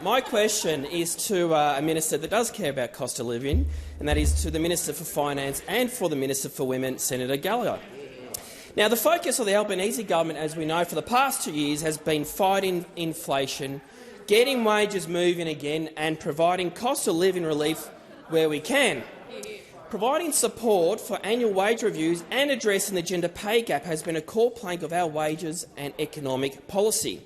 My question is to a minister that does care about cost of living, and that is to the Minister for Finance and for the Minister for Women, Senator Gallagher. Now, the focus of the Albanese government, as we know, for the past 2 years has been fighting inflation, getting wages moving again and providing cost of living relief where we can. Providing support for annual wage reviews and addressing the gender pay gap has been a core plank of our wages and economic policy.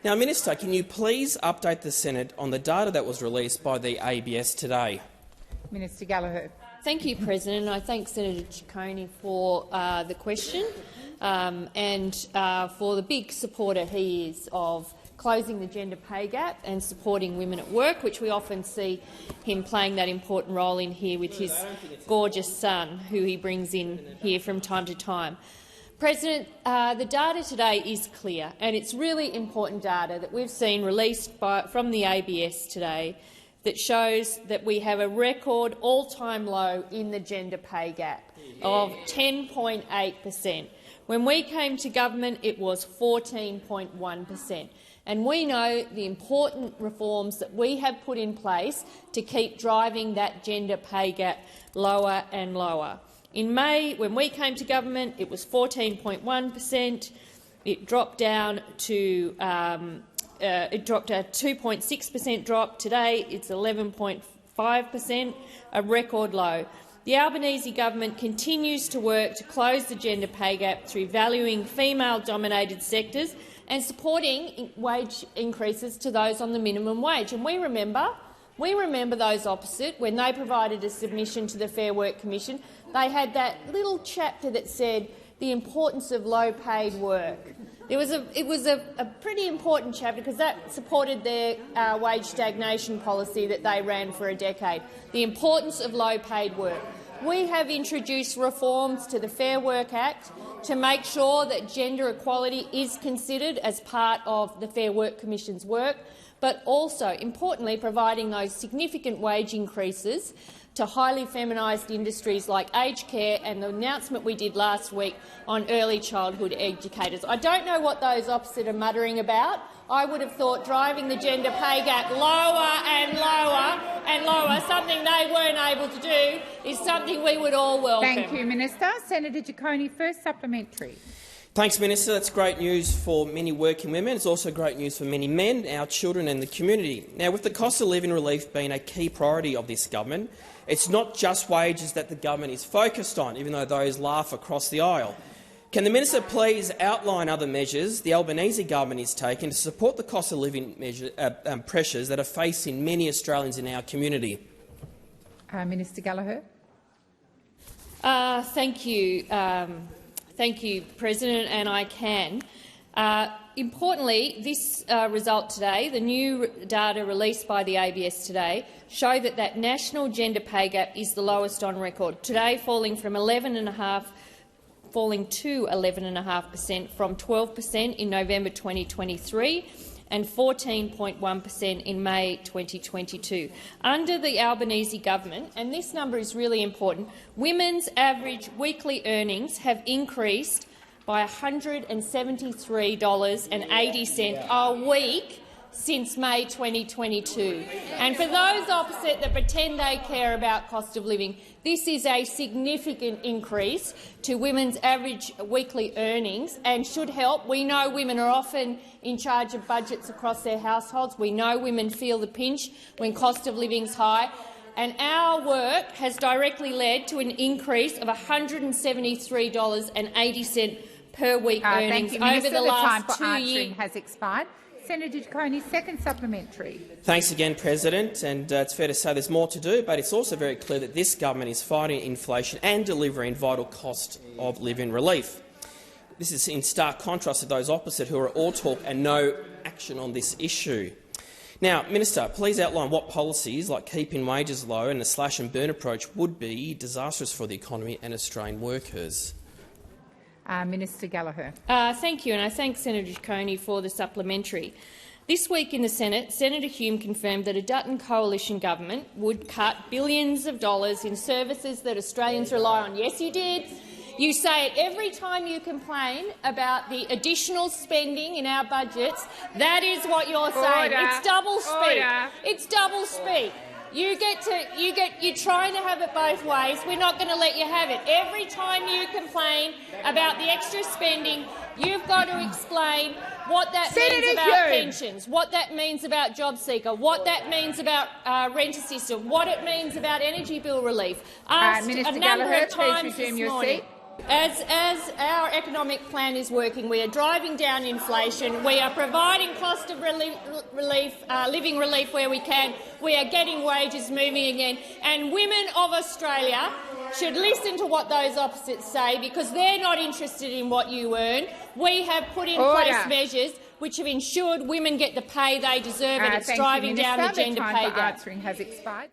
Now, Minister, can you please update the Senate on the data that was released by the ABS today? Minister Gallagher. Thank you, President. I thank Senator Ciccone for the question and for the big supporter he is of closing the gender pay gap and supporting women at work, which we often see him playing that important role in here with his gorgeous son, who he brings in here from time to time. President, the data today is clear, and it's really important data that we've seen released from the ABS today that shows that we have a record all-time low in the gender pay gap of 10.8%. When we came to government, it was 14.1%. And we know the important reforms that we have put in place to keep driving that gender pay gap lower and lower. In May, when we came to government, it was 14.1%. It dropped down to a 2.6% drop. Today, it's 11.5%, a record low. The Albanese government continues to work to close the gender pay gap through valuing female-dominated sectors and supporting wage increases to those on the minimum wage. And we remember those opposite when they provided a submission to the Fair Work Commission. They had that little chapter that said the importance of low-paid work. It was a pretty important chapter because that supported their wage stagnation policy that they ran for a decade, the importance of low-paid work. We have introduced reforms to the Fair Work Act to make sure that gender equality is considered as part of the Fair Work Commission's work, but also, importantly, providing those significant wage increases to highly feminised industries like aged care and the announcement we did last week on early childhood educators. I don't know what those opposite are muttering about. I would have thought driving the gender pay gap lower and lower and lower, something they weren't able to do, is something we would all welcome. Thank you, Minister. Senator Ciccone, first supplementary. Thanks, Minister. That's great news for many working women. It's also great news for many men, our children and the community. Now, with the cost of living relief being a key priority of this government, it's not just wages that the government is focused on, even though those laugh across the aisle. Can the minister please outline other measures the Albanese government is taking to support the cost of living pressures that are facing many Australians in our community? Minister Gallagher. Thank you, President, and I can. Importantly, this result today, the new data released by the ABS today, show that national gender pay gap is the lowest on record, today falling to 11.5% from 12% in November 2023 and 14.1% in May 2022. Under the Albanese government, and this number is really important, women's average weekly earnings have increased by $173.80 a week since May 2022. And for those opposite that pretend they care about cost of living, this is a significant increase to women's average weekly earnings and should help. We know women are often in charge of budgets across their households. We know women feel the pinch when cost of living is high. And our work has directly led to an increase of $173.80 per week earnings over the last 2 years. Has expired. Senator Ciccone, second supplementary. Thanks again, President. And it's fair to say there's more to do, but it's also very clear that this government is fighting inflation and delivering vital cost of living relief. This is in stark contrast to those opposite who are all talk and no action on this issue. Now, Minister, please outline what policies, like keeping wages low and the slash-and-burn approach, would be disastrous for the economy and Australian workers. Minister Gallagher. Thank you, and I thank Senator Ciccone for the supplementary. This week in the Senate, Senator Hume confirmed that a Dutton coalition government would cut billions of dollars in services that Australians rely on. Yes, he did. You say it every time you complain about the additional spending in our budgets. That is what you're saying. It's double speak. It's double speak. You're trying to have it both ways. We're not going to let you have it. Every time you complain about the extra spending, you've got to explain what that means about pensions, what that means about JobSeeker, what that means about rent assistance, what it means about energy bill relief. Asked Minister a number Gallagher, of times please resume this your morning. seat. As our economic plan is working, we are driving down inflation, we are providing cost of living relief where we can, we are getting wages moving again, and women of Australia should listen to what those opposites say, because they're not interested in what you earn. We have put in place measures which have ensured women get the pay they deserve, and it's driving down the gender pay gap. Answering has expired.